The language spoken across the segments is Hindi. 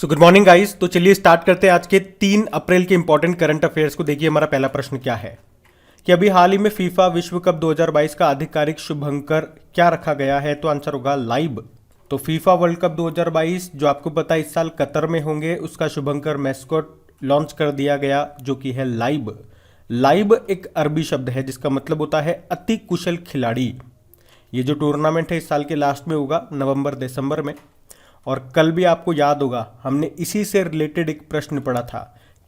So good morning guys. तो चलिए स्टार्ट करते हैं आज के 3 अप्रैल के इंपॉर्टेंट करंट अफेयर्स को। देखिए हमारा पहला प्रश्न क्या है कि अभी हाल ही में फीफा विश्व कप 2022 का आधिकारिक शुभंकर क्या रखा गया है। तो आंसर होगा लाइब। तो फीफा वर्ल्ड कप 2022 जो आपको पता है इस साल कतर में होंगे, उसका शुभंकर मैस्कॉट लॉन्च कर दिया गया जो कि है लाइब। लाइब एक अरबी शब्द है जिसका मतलब होता है अति कुशल खिलाड़ी। ये जो टूर्नामेंट है इस साल के लास्ट में होगा नवंबर दिसंबर में। और कल भी आपको याद होगा हमने इसी से रिलेटेड एक प्रश्न पढ़ा था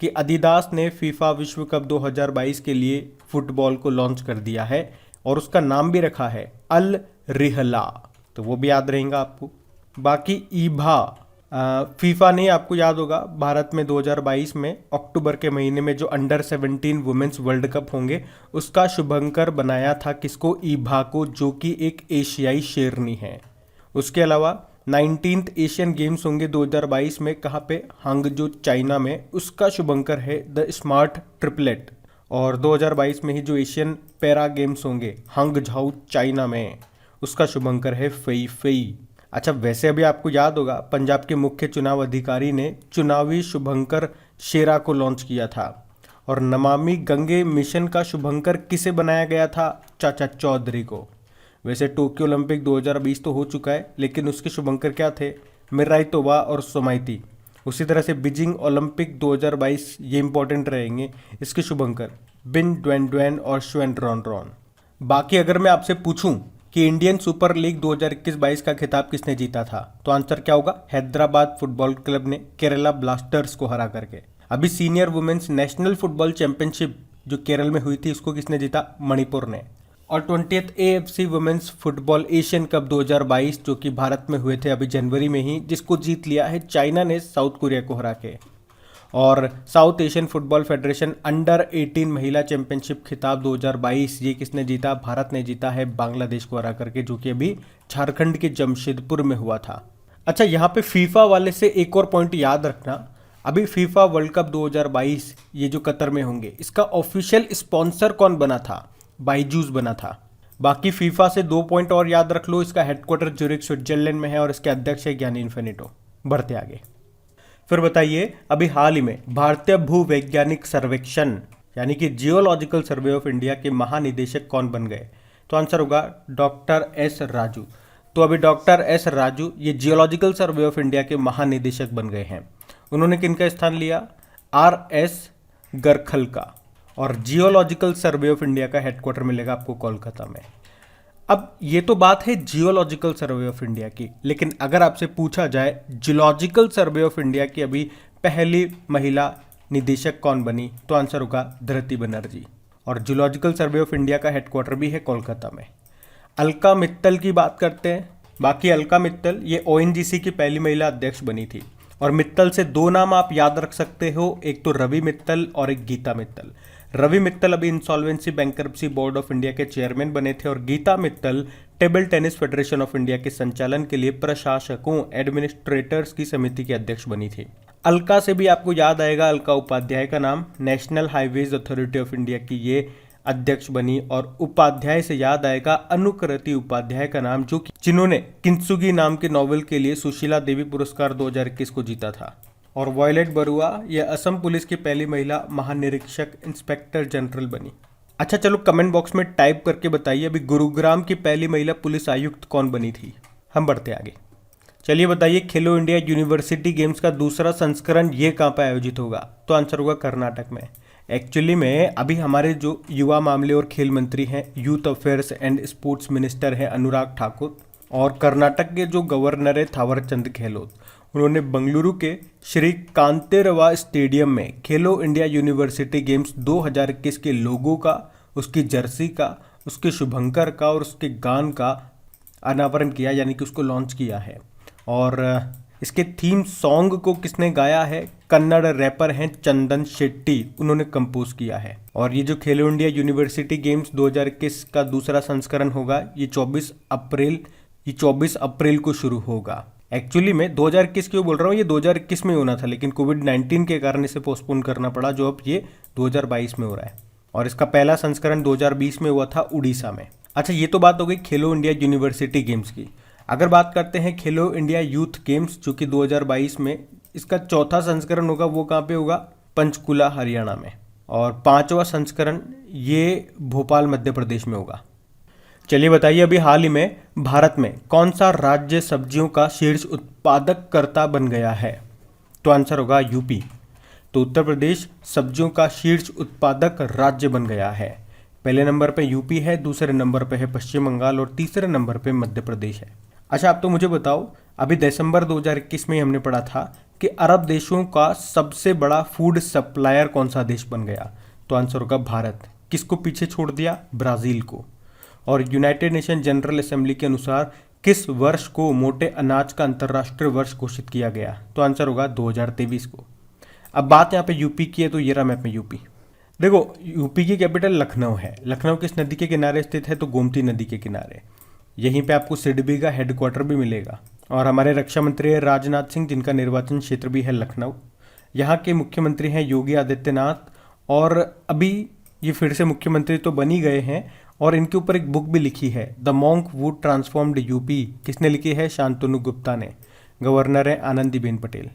कि अदिदास ने फीफा विश्व कप 2022 के लिए फुटबॉल को लॉन्च कर दिया है और उसका नाम भी रखा है अल रिहला। तो वो भी याद रहेगा आपको। बाकी ईभा फीफा ने आपको याद होगा भारत में 2022 में अक्टूबर के महीने में जो अंडर 17 वुमेन्स वर्ल्ड कप होंगे उसका शुभंकर बनाया था किसको, ईभा को, जो कि एक एशियाई शेरनी है। उसके अलावा 19th एशियन गेम्स होंगे 2022 में, कहाँ पे, हांगजो चाइना में, उसका शुभंकर है द स्मार्ट ट्रिपलेट। और 2022 में ही जो एशियन पैरा गेम्स होंगे हांगझाऊ चाइना में, उसका शुभंकर है फेई फेई। अच्छा वैसे अभी आपको याद होगा पंजाब के मुख्य चुनाव अधिकारी ने चुनावी शुभंकर शेरा को लॉन्च किया था। और नमामि गंगे मिशन का शुभंकर किसे बनाया गया था, चाचा चौधरी को। वैसे टोक्यो ओलंपिक 2020 तो हो चुका है लेकिन उसके शुभंकर क्या थे, मिराई तोबा और सोमाइती। उसी तरह से बीजिंग ओलंपिक 2022 ये इंपॉर्टेंट रहेंगे, इसके शुभंकर बिन ड्वेन ड्वेन और श्वेन रॉन रॉन। बाकी अगर मैं आपसे पूछूं कि इंडियन सुपर लीग 2021-22 का खिताब किसने जीता था, तो आंसर क्या होगा, हैदराबाद फुटबॉल क्लब ने केरला ब्लास्टर्स को हरा करके। अभी senior women's national football championship जो केरल में हुई थी उसको किसने जीता, मणिपुर ने। और 20th AFC women's football Asian cup 2022 जो कि भारत में हुए थे अभी जनवरी में ही, जिसको जीत लिया है चाइना ने साउथ कोरिया को हरा के। और south Asian football federation under 18 महिला चैंपियनशिप खिताब 2022 ये किसने जीता, भारत ने जीता है बांग्लादेश को हरा करके, जो कि अभी झारखंड के जमशेदपुर में हुआ था। अच्छा यहाँ पे फीफा वाले से एक और पॉइंट याद रखना, अभी फीफा वर्ल्ड कप 2022 ये जो कतर में होंगे इसका ऑफिशियल स्पॉन्सर कौन बना था, बाइजूस बना था। बाकी फीफा से 2 पॉइंट और याद रख लो, इसका हेडक्वार्टर ज्यूरिख स्विट्जरलैंड में है और इसके अध्यक्ष है ज्ञानी इन्फिनिटो। बढ़ते आगे। फिर बताइए अभी हाल ही में भारतीय भूवैज्ञानिक सर्वेक्षण यानी कि जियोलॉजिकल सर्वे ऑफ इंडिया के महानिदेशक कौन बन गए, तो आंसर होगा डॉक्टर एस राजू। तो अभी डॉक्टर एस राजू ये जियोलॉजिकल सर्वे ऑफ इंडिया के महानिदेशक बन गए हैं। उन्होंने किनका स्थान लिया, RS गरखल का। और जियोलॉजिकल सर्वे ऑफ इंडिया का हेडक्वार्टर मिलेगा आपको कोलकाता में। अब ये तो बात है जियोलॉजिकल सर्वे ऑफ इंडिया की, लेकिन अगर आपसे पूछा जाए जियोलॉजिकल सर्वे ऑफ इंडिया की अभी पहली महिला निदेशक कौन बनी, तो आंसर होगा धृति बनर्जी। और जियोलॉजिकल सर्वे ऑफ इंडिया का हेडक्वार्टर भी है कोलकाता में। अलका मित्तल की बात करते हैं। बाकी अलका मित्तल ये ONGC की पहली महिला अध्यक्ष बनी थी। और मित्तल से 2 नाम आप याद रख सकते हो, एक तो रवि मित्तल और एक गीता मित्तल। रवि मित्तल अभी insolvency bankruptcy board of India के चेयरमैन बने थे और Geeta Mittal table tennis federation of India के संचालन के लिए प्रशासकों एडमिनिस्ट्रेटर्स की समिति की अध्यक्ष बनी थी। अलका से भी आपको याद आएगा अलका उपाध्याय का नाम, national highways authority of India की ये अध्यक्ष बनी। और उपाध्याय से याद आएगा अनुकृति उपाध्याय का नाम, जो जिन्होंने किंत्सुगी नाम के नॉवेल के लिए सुशीला देवी पुरस्कार 2021 को जीता था। और वॉयलेट बरुआ ये असम पुलिस की पहली महिला महानिरीक्षक इंस्पेक्टर जनरल बनी। अच्छा चलो कमेंट बॉक्स में टाइप करके बताइए अभी गुरुग्राम की पहली महिला पुलिस आयुक्त कौन बनी थी। हम बढ़ते आगे। चलिए बताइए खेलो इंडिया यूनिवर्सिटी गेम्स का दूसरा संस्करण ये कहाँ पर आयोजित होगा, तो आंसर होगा कर्नाटक में। एक्चुअली में अभी हमारे जो युवा मामले और खेल मंत्री हैं, youth affairs and sports minister हैं अनुराग ठाकुर, और कर्नाटक के जो गवर्नर है थावरचंद गहलोत, उन्होंने बंगलुरु के श्री कांतेरवा स्टेडियम में खेलो इंडिया यूनिवर्सिटी गेम्स 2021 के लोगो का, उसकी जर्सी का, उसके शुभंकर का और उसके गान का अनावरण किया, यानी कि उसको लॉन्च किया है। और इसके थीम सॉन्ग को किसने गाया है, कन्नड़ रैपर हैं चंदन शेट्टी, उन्होंने कंपोज किया है। और ये जो खेलो इंडिया यूनिवर्सिटी गेम्स 2021 का दूसरा संस्करण होगा ये 24 अप्रैल को शुरू होगा। एक्चुअली में 2021 क्यों बोल रहा हूँ, ये 2021 में होना था लेकिन कोविड-19 के कारण इसे पोस्टपोन करना पड़ा, जो अब ये 2022 में हो रहा है। और इसका पहला संस्करण 2020 में हुआ था उड़ीसा में। अच्छा ये तो बात हो गई खेलो इंडिया यूनिवर्सिटी गेम्स की। अगर बात करते हैं खेलो इंडिया यूथ गेम्स जो कि 2022 में इसका चौथा संस्करण होगा वो कहाँ पे होगा, पंचकुला हरियाणा में, और पांचवा संस्करण ये भोपाल मध्य प्रदेश में होगा। चलिए बताइए, अभी हाल ही में भारत में कौन सा राज्य सब्जियों का शीर्ष उत्पादककर्ता बन गया है? तो आंसर होगा यूपी। तो उत्तर प्रदेश सब्जियों का शीर्ष उत्पादक राज्य बन गया है। पहले नंबर पे यूपी है, दूसरे नंबर पे है पश्चिम बंगाल और तीसरे नंबर पे मध्य प्रदेश है। अच्छा, आप तो मुझे बताओ, अभी दिसंबर 2021 में हमने पढ़ा था कि अरब देशों का सबसे बड़ा फूड सप्लायर कौन सा देश बन गया? तो आंसर होगा भारत। किसको पीछे छोड़ दिया? ब्राज़ील को। और यूनाइटेड नेशन जनरल असेंबली के अनुसार किस वर्ष को मोटे अनाज का अंतर्राष्ट्रीय वर्ष घोषित किया गया? तो आंसर होगा 2023 को। अब बात यहाँ पे यूपी की है, तो ये रहा मैप में यूपी। देखो, यूपी की कैपिटल लखनऊ है। लखनऊ किस नदी के किनारे स्थित है? तो गोमती नदी के किनारे। यहीं पे आपको सिडबी का हेडक्वार्टर भी मिलेगा। और हमारे रक्षा मंत्री है राजनाथ सिंह, जिनका निर्वाचन क्षेत्र भी है लखनऊ। यहाँ के मुख्यमंत्री हैं योगी आदित्यनाथ, और अभी ये फिर से मुख्यमंत्री तो बन ही गए हैं, और इनके ऊपर एक बुक भी लिखी है, the monk who transformed UP. किसने लिखी है? शांतनु गुप्ता ने। गवर्नर है आनंदीबेन पटेल।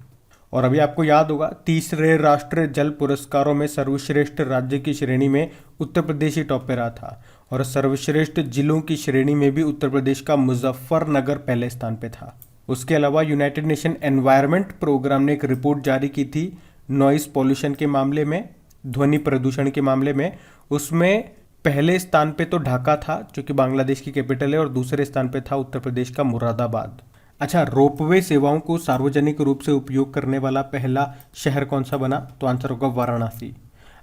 और अभी आपको याद होगा, तीसरे राष्ट्रीय जल पुरस्कारों में सर्वश्रेष्ठ राज्य की श्रेणी में उत्तर प्रदेश ही टॉप पे रहा था, और सर्वश्रेष्ठ जिलों की श्रेणी में भी उत्तर प्रदेश का मुजफ्फरनगर पहले स्थान पे था। उसके अलावा यूनाइटेड नेशन एनवायरनमेंट प्रोग्राम ने एक रिपोर्ट जारी की थी नॉइस पॉल्यूशन के मामले में, ध्वनि प्रदूषण के मामले में। उसमें पहले स्थान पे तो ढाका था, जो कि बांग्लादेश की कैपिटल है, और दूसरे स्थान पे था उत्तर प्रदेश का मुरादाबाद। अच्छा, रोपवे सेवाओं को सार्वजनिक रूप से उपयोग करने वाला पहला शहर कौन सा बना? तो आंसर होगा वाराणसी।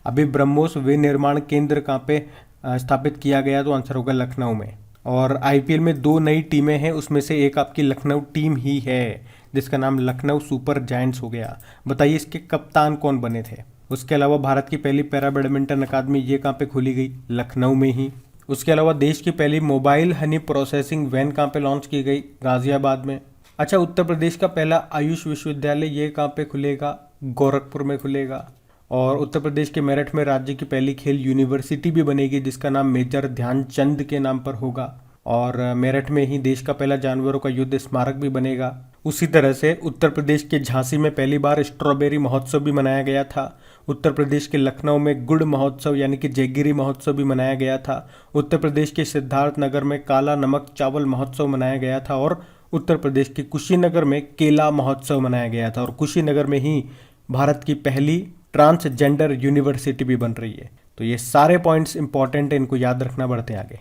अभी ब्रह्मोस विनिर्माण केंद्र कहाँ पे स्थापित किया गया? तो आंसर होगा लखनऊ में। और आईपीएल में 2 नई टीमें हैं, उसमें से एक आपकी लखनऊ टीम ही है, जिसका नाम लखनऊ सुपर जायंट्स हो गया। बताइए इसके कप्तान कौन बने थे? उसके अलावा भारत की पहली पैरा बैडमिंटन अकादमी ये कहाँ पे खोली गई? लखनऊ में ही। उसके अलावा देश की पहली मोबाइल हनी प्रोसेसिंग वैन कहाँ पे लॉन्च की गई? गाजियाबाद में। अच्छा, उत्तर प्रदेश का पहला आयुष विश्वविद्यालय ये कहाँ पे खुलेगा? गोरखपुर में खुलेगा। और उत्तर प्रदेश के मेरठ में राज्य की पहली खेल यूनिवर्सिटी भी बनेगी, जिसका नाम मेजर ध्यानचंद के नाम पर होगा। और मेरठ में ही देश का पहला जानवरों का युद्ध स्मारक भी बनेगा। उसी तरह से उत्तर प्रदेश के झांसी में पहली बार स्ट्रॉबेरी महोत्सव भी मनाया गया था। उत्तर प्रदेश के लखनऊ में गुड़ महोत्सव यानी कि जयगिरी महोत्सव भी मनाया गया था। उत्तर प्रदेश के सिद्धार्थनगर में काला नमक चावल महोत्सव मनाया गया था। और उत्तर प्रदेश के कुशीनगर में केला महोत्सव मनाया गया था। और कुशीनगर में ही भारत की पहली ट्रांसजेंडर यूनिवर्सिटी भी बन रही है। तो ये सारे पॉइंट्स इंपॉर्टेंट है, इनको याद रखना। बढ़ते हैं आगे।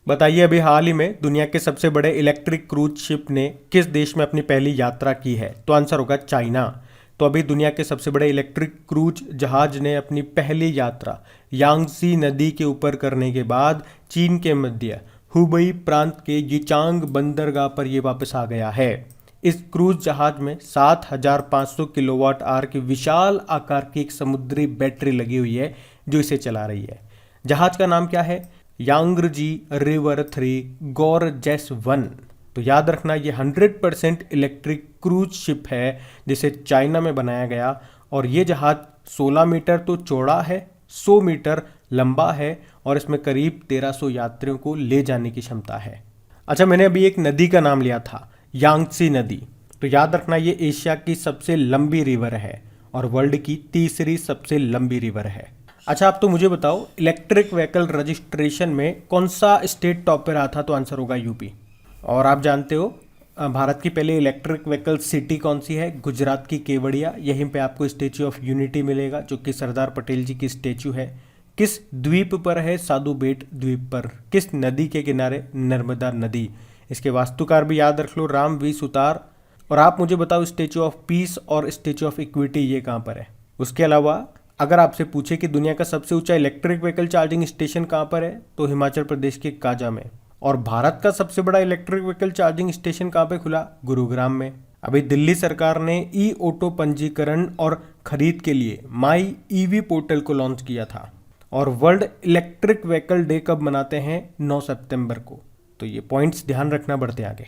बताइए, अभी हाल ही में दुनिया के सबसे बड़े इलेक्ट्रिक क्रूज शिप ने किस देश में अपनी पहली यात्रा की है? तो आंसर होगा चाइना। तो अभी दुनिया के सबसे बड़े इलेक्ट्रिक क्रूज जहाज ने अपनी पहली यात्रा यांगसी नदी के ऊपर करने के बाद चीन के मध्य हुबई प्रांत के यिचांग बंदरगाह पर यह वापस आ गया है। इस क्रूज जहाज में 7500 किलोवाट आवर की विशाल आकार की एक समुद्री बैटरी लगी हुई है, जो इसे चला रही है। जहाज का नाम क्या है? यांग्रजी रिवर 3 गॉर्जेस 1। तो याद रखना, ये 100% इलेक्ट्रिक क्रूज शिप है, जिसे चाइना में बनाया गया। और ये जहाज 16 मीटर तो चौड़ा है, 100 मीटर लंबा है, और इसमें करीब 1300 यात्रियों को ले जाने की क्षमता है। अच्छा, मैंने अभी एक नदी का नाम लिया था, यांगसी नदी। तो याद रखना, ये एशिया की सबसे लंबी रिवर है और वर्ल्ड की तीसरी सबसे लंबी रिवर है। अच्छा, आप तो मुझे बताओ, इलेक्ट्रिक व्हीकल रजिस्ट्रेशन में कौन सा स्टेट टॉप पे रहा था? तो आंसर होगा यूपी। और आप जानते हो भारत की पहले इलेक्ट्रिक व्हीकल सिटी कौन सी है? गुजरात की केवड़िया। यहीं पे आपको स्टेच्यू ऑफ यूनिटी मिलेगा, जो कि सरदार पटेल जी की स्टेच्यू है। किस द्वीप पर है? साधु बेट द्वीप पर। किस नदी के किनारे? नर्मदा नदी। इसके वास्तुकार भी याद रख लो, राम वी सुतार। और आप मुझे बताओ, स्टेच्यू ऑफ पीस और स्टेच्यू ऑफ इक्विटी ये कहाँ पर है? उसके अलावा अगर आपसे पूछे कि दुनिया का सबसे ऊंचा इलेक्ट्रिक व्हीकल चार्जिंग स्टेशन कहाँ पर है, तो हिमाचल प्रदेश के काजा में। और भारत का सबसे बड़ा इलेक्ट्रिक व्हीकल चार्जिंग स्टेशन कहाँ पे खुला? गुरुग्राम में। अभी दिल्ली सरकार ने ई ऑटो पंजीकरण और खरीद के लिए माई ईवी पोर्टल को लॉन्च किया था। और वर्ल्ड इलेक्ट्रिक व्हीकल डे कब मनाते हैं? 9 सितंबर को। तो ये पॉइंट्स ध्यान रखना। बढ़ते आगे।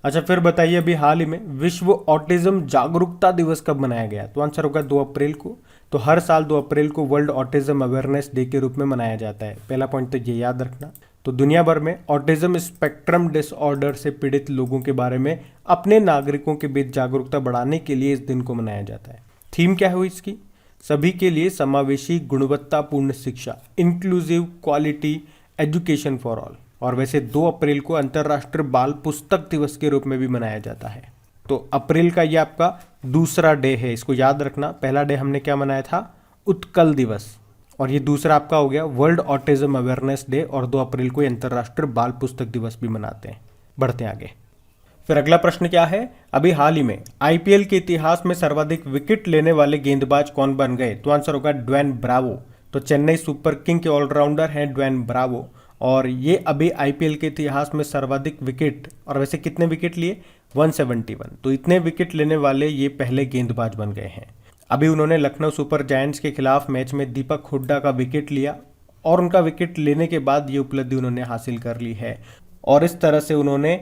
अच्छा, फिर बताइए, अभी हाल ही में विश्व ऑटिज्म जागरूकता दिवस कब मनाया गया? तो आंसर होगा 2 अप्रैल को। तो हर साल 2 अप्रैल को वर्ल्ड ऑटिज्म अवेयरनेस डे के रूप में मनाया जाता है। पहला पॉइंट तो ये याद रखना। तो तो दुनिया भर में ऑटिज्म स्पेक्ट्रम डिसऑर्डर से पीड़ित लोगों के बारे में अपने नागरिकों के बीच जागरूकता बढ़ाने के लिए इस दिन को मनाया जाता है। थीम क्या हुई इसकी? सभी के लिए समावेशी गुणवत्तापूर्ण शिक्षा, inclusive quality education for all. और वैसे 2 अप्रैल को अंतर्राष्ट्रीय बाल पुस्तक दिवस के रूप में भी मनाया जाता है। तो अप्रैल का ये आपका दूसरा डे है, इसको याद रखना। पहला डे हमने क्या मनाया था? उत्कल दिवस, और ये दूसरा आपका हो गया वर्ल्ड ऑटिज्म अवेयरनेस डे, और 2 अप्रैल को अंतर्राष्ट्रीय बाल पुस्तक दिवस भी मनाते हैं। बढ़ते हैं आगे। फिर अगला प्रश्न क्या है? अभी हाल ही में आईपीएल के इतिहास में सर्वाधिक विकेट लेने वाले गेंदबाज कौन बन गए? तो आंसर होगा ड्वेन ब्रावो। तो चेन्नई सुपर किंग के ऑलराउंडर हैं ड्वेन ब्रावो, और ये अभी आईपीएल के इतिहास में सर्वाधिक विकेट, और वैसे कितने विकेट लिए? 171। तो इतने विकेट लेने वाले ये पहले गेंदबाज बन गए हैं। अभी उन्होंने लखनऊ सुपर जायंट्स के खिलाफ मैच में दीपक हुड्डा का विकेट लिया, और उनका विकेट लेने के बाद ये उपलब्धि उन्होंने हासिल कर ली है। और इस तरह से उन्होंने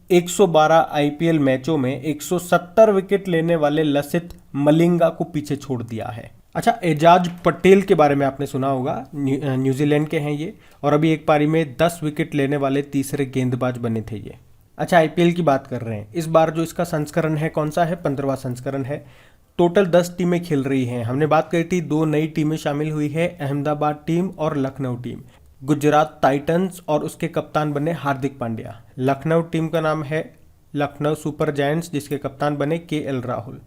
112 आईपीएल मैचों में 170 विकेट लेने वाले लसित मलिंगा को पीछे छोड़ दिया है। अच्छा, एजाज पटेल के बारे में आपने सुना होगा, न्यूजीलैंड के हैं ये, और अभी एक पारी में 10 विकेट लेने वाले तीसरे गेंदबाज बने थे ये। अच्छा, आईपीएल की बात कर रहे हैं। इस बार जो इसका संस्करण है कौन सा है? 15वां संस्करण है। टोटल 10 टीमें खेल रही हैं। हमने बात करी थी 2 नई टीमें शामिल हुई है, अहमदाबाद टीम और लखनऊ टीम। गुजरात टाइटंस और उसके कप्तान बने हार्दिक पांड्या। लखनऊ टीम का नाम है लखनऊ सुपर जायंट्स, जिसके कप्तान बने केएल राहुल।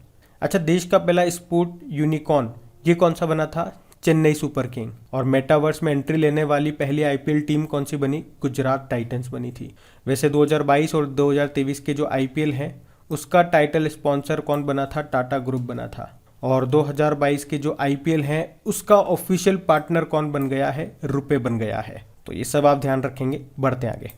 अच्छा, देश का पहला स्पोर्ट यूनिकॉर्न ये कौन सा बना था? Chennai super king. और मेटावर्स में एंट्री लेने वाली पहली आईपीएल टीम कौन सी बनी? गुजरात टाइटंस बनी थी। वैसे 2022 और 2023 के जो आईपीएल हैं उसका टाइटल स्पॉन्सर कौन बना था? टाटा ग्रुप बना था। और 2022 के जो आईपीएल हैं उसका ऑफिशियल पार्टनर कौन बन गया है? रुपे बन गया है। तो ये सब आप ध्यान रखेंगे। बढ़ते आगे।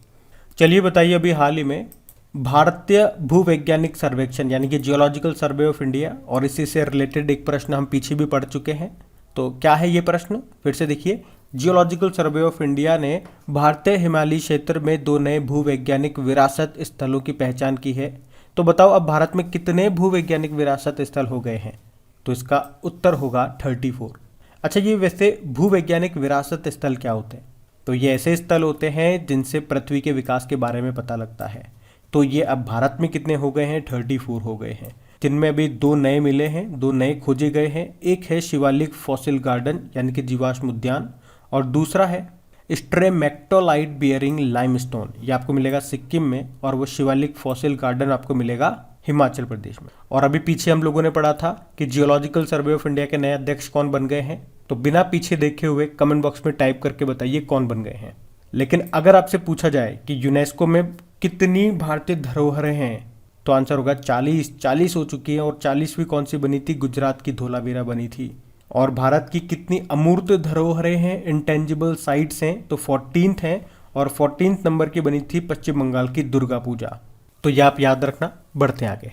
चलिए बताइए, अभी हाल ही में भारतीय भूवैज्ञानिक सर्वेक्षण यानी कि जियोलॉजिकल सर्वे ऑफ इंडिया, और इसी से रिलेटेड एक प्रश्न हम पीछे भी पढ़ चुके हैं। तो क्या है ये प्रश्न? फिर से देखिए, जियोलॉजिकल सर्वे ऑफ इंडिया ने भारतीय हिमालयी क्षेत्र में 2 नए भूवैज्ञानिक विरासत स्थलों की पहचान की है। तो बताओ, अब भारत में कितने भूवैज्ञानिक विरासत स्थल हो गए हैं? तो इसका उत्तर होगा 34। अच्छा, ये वैसे भूवैज्ञानिक विरासत स्थल क्या होते हैं? तो ये ऐसे स्थल होते हैं जिनसे पृथ्वी के विकास के बारे में पता लगता है। तो ये अब भारत में कितने हो गए हैं? 34 हो गए हैं, जिनमें अभी 2 नए मिले हैं, 2 नए खोजे गए हैं। एक है शिवालिक फॉसिल गार्डन यानी कि जीवाश्म उद्यान, और दूसरा है स्ट्रेमेक्टोलाइट बियरिंग लाइमस्टोन। ये आपको मिलेगा सिक्किम में, और वो शिवालिक फॉसिल गार्डन आपको मिलेगा हिमाचल प्रदेश में। और अभी पीछे हम लोगों ने पढ़ा था कि जियोलॉजिकल सर्वे ऑफ इंडिया के नए अध्यक्ष कौन बन गए हैं। तो बिना पीछे देखे हुए कमेंट बॉक्स में टाइप करके बताइए कौन बन गए हैं। लेकिन अगर आपसे पूछा जाए कि यूनेस्को में कितनी भारतीय धरोहरें हैं, तो आंसर होगा 40 हो चुकी है। और 40वीं कौन सी बनी थी? गुजरात की धोलावीरा बनी थी। और भारत की कितनी अमूर्त धरोहरें हैं, इंटेंजिबल साइट्स हैं? तो 14th हैं, और 14th नंबर की बनी थी पश्चिम बंगाल की दुर्गा पूजा। तो ये आप याद रखना। बढ़ते आगे।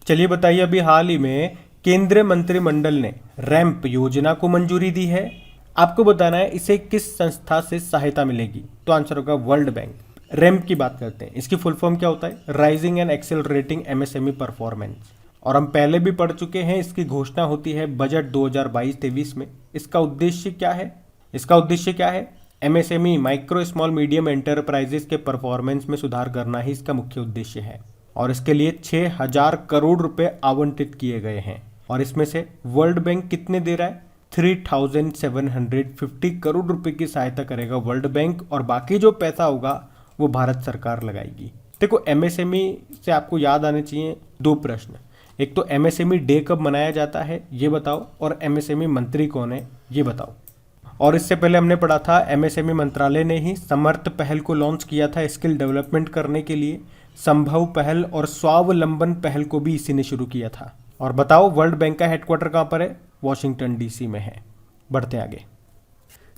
चलिए बताइए, अभी हाल ही में केंद्रीय मंत्रिमंडल ने रैंप योजना को मंजूरी दी है। आपको बताना है इसे किस संस्था से सहायता मिलेगी। तो आंसर होगा वर्ल्ड बैंक। रैंप की बात करते हैं, इसकी फुल फॉर्म क्या होता है? Rising and accelerating MSME performance. और हम पहले भी पढ़ चुके हैं, इसकी घोषणा होती है बजट 2022-23 में। इसका उद्देश्य क्या है? MSME, micro small medium enterprises के परफॉर्मेंस में सुधार करना ही इसका मुख्य उद्देश्य है। और इसके लिए 6000 करोड़ रुपए आवंटित किए गए हैं। और इसमें से वर्ल्ड बैंक कितने दे रहा है? 3750 करोड़ रुपए की सहायता करेगा वर्ल्ड बैंक, और बाकी जो पैसा होगा वो भारत सरकार लगाएगी। देखो, एमएसएमई से आपको याद आने चाहिए 2 प्रश्न। एक तो एमएसएमई डे कब मनाया जाता है ये बताओ, और एमएसएमई मंत्री कौन है ये बताओ। और इससे पहले हमने पढ़ा था एमएसएमई मंत्रालय ने ही समर्थ पहल को लॉन्च किया था स्किल डेवलपमेंट करने के लिए। संभव पहल और स्वावलंबन पहल को भी इसी ने शुरू किया था। और बताओ, वर्ल्ड बैंक का हेडक्वार्टर कहाँ पर है? वॉशिंगटन डीसी में है। बढ़ते आगे।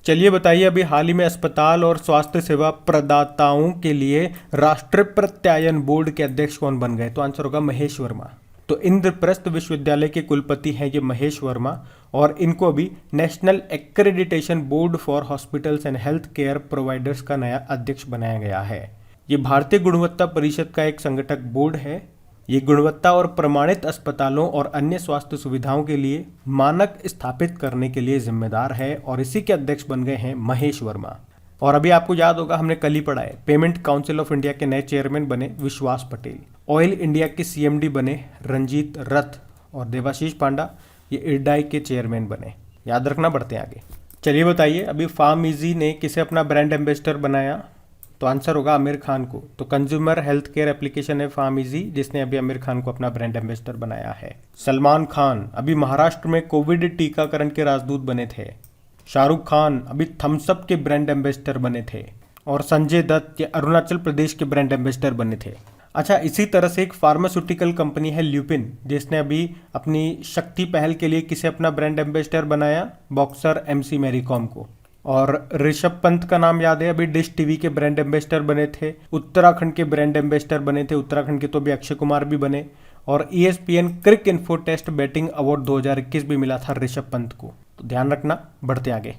चलिए बताइए, अभी हाल ही में अस्पताल और स्वास्थ्य सेवा प्रदाताओं के लिए राष्ट्रीय प्रत्यायन बोर्ड के अध्यक्ष कौन बन गए? तो आंसर होगा महेश वर्मा। तो इंद्रप्रस्थ विश्वविद्यालय के कुलपति हैं ये महेश वर्मा, और इनको अभी national accreditation board for hospitals and health care providers का नया अध्यक्ष बनाया गया है। ये भारतीय गुणवत्ता परिषद का एक संगठक बोर्ड है। ये गुणवत्ता और प्रमाणित अस्पतालों और अन्य स्वास्थ्य सुविधाओं के लिए मानक स्थापित करने के लिए जिम्मेदार है, और इसी के अध्यक्ष बन गए हैं महेश वर्मा। और अभी आपको याद होगा हमने कल ही पढ़ा है, पेमेंट काउंसिल ऑफ इंडिया के नए चेयरमैन बने विश्वास पटेल, ऑयल इंडिया के सीएमडी बने रंजीत रथ, और देवाशीष पांडा ये इरडाई के चेयरमैन बने। याद रखना, बढ़ते हैं आगे। चलिए बताइए, अभी फार्म इजी ने किसे अपना ब्रांड एम्बेसडर बनाया? तो आंसर होगा आमिर खान को। तो कंज्यूमर हेल्थ केयर एप्लीकेशन है फार्म इजी, जिसने अभी आमिर खान को अपना ब्रांड एम्बेसडर बनाया है। सलमान खान अभी महाराष्ट्र में कोविड टीकाकरण के राजदूत बने थे। शाहरुख खान अभी थम्सअप के ब्रांड एम्बेसडर बने थे। और संजय दत्त ये अरुणाचल प्रदेश के ब्रांड एम्बेसडर बने थे। अच्छा, इसी तरह से एक फार्मास्यूटिकल कंपनी है ल्यूपिन, जिसने अभी अपनी शक्ति पहल के लिए किसे अपना ब्रांड एम्बेसडर बनाया? बॉक्सर एमसी मैरी कॉम को। और ऋषभ पंत का नाम याद है, अभी डिश टीवी के ब्रांड एम्बेसडर बने थे। उत्तराखंड के ब्रांड एम्बेसडर बने थे, उत्तराखंड के तो भी अक्षय कुमार भी बने। और ESPN क्रिक इन्फो टेस्ट बैटिंग अवार्ड 2021 भी मिला था ऋषभ पंत को। तो ध्यान रखना, बढ़ते आगे।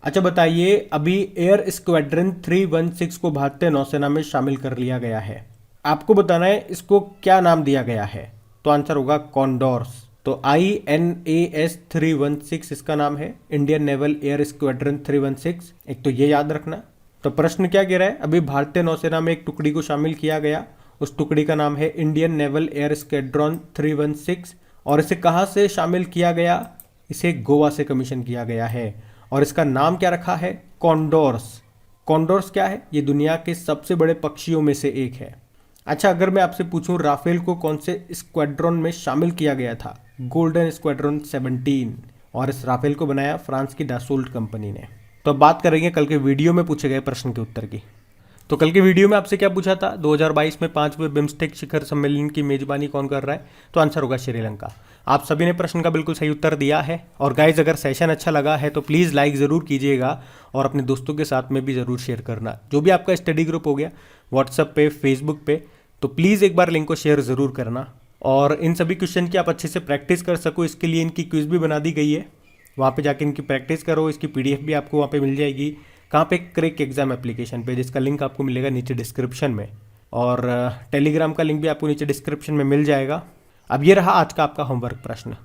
अच्छा बताइए, अभी एयर स्क्वाड्रन 316 को भारतीय नौसेना में शामिल कर लिया गया है। आपको बताना है इसको क्या नाम दिया गया है। तो आंसर होगा कॉन्डोर्स। तो INAS 316 इसका नाम है, इंडियन नेवल एयर स्क्वाड्रन 316। एक तो ये याद रखना। तो प्रश्न क्या कह रहा है, अभी भारतीय नौसेना में एक टुकड़ी को शामिल किया गया, उस टुकड़ी का नाम है इंडियन नेवल एयर स्क्वाड्रन 316। और इसे कहाँ से शामिल किया गया? इसे गोवा से कमीशन किया गया है। और इसका नाम क्या रखा है? कॉन्डोर्स। कॉन्डोर्स क्या है? ये दुनिया के सबसे बड़े पक्षियों में से एक है। अच्छा, अगर मैं आपसे पूछूं राफेल को कौन से स्क्वाड्रन में शामिल किया गया था? Golden squadron 17। और इस राफेल को बनाया फ्रांस की डासोल्ट कंपनी ने। तो अब बात करेंगे कल के वीडियो में पूछे गए प्रश्न के उत्तर की। तो कल के वीडियो में आपसे क्या पूछा था? 2022 में 5वें बिम्स्टेक शिखर सम्मेलन की मेजबानी कौन कर रहा है? तो आंसर होगा श्रीलंका। आप सभी ने प्रश्न का बिल्कुल सही उत्तर दिया है। और गाइज, अगर सेशन अच्छा लगा है तो प्लीज़ लाइक ज़रूर कीजिएगा और अपने दोस्तों के साथ में भी ज़रूर शेयर करना। जो भी आपका स्टडी ग्रुप हो गया व्हाट्सएप पे, फेसबुक पे, तो प्लीज़ एक बार लिंक को शेयर ज़रूर करना। और इन सभी क्वेश्चन की आप अच्छे से प्रैक्टिस कर सको, इसके लिए इनकी क्विज भी बना दी गई है। वहाँ पे जाके इनकी प्रैक्टिस करो। इसकी PDF भी आपको वहाँ पे मिल जाएगी। कहाँ पे? क्रिक एग्जाम एप्लीकेशन पे, जिसका लिंक आपको मिलेगा नीचे डिस्क्रिप्शन में। और टेलीग्राम का लिंक भी आपको नीचे डिस्क्रिप्शन में मिल जाएगा। अब ये रहा आज का आपका होमवर्क प्रश्न।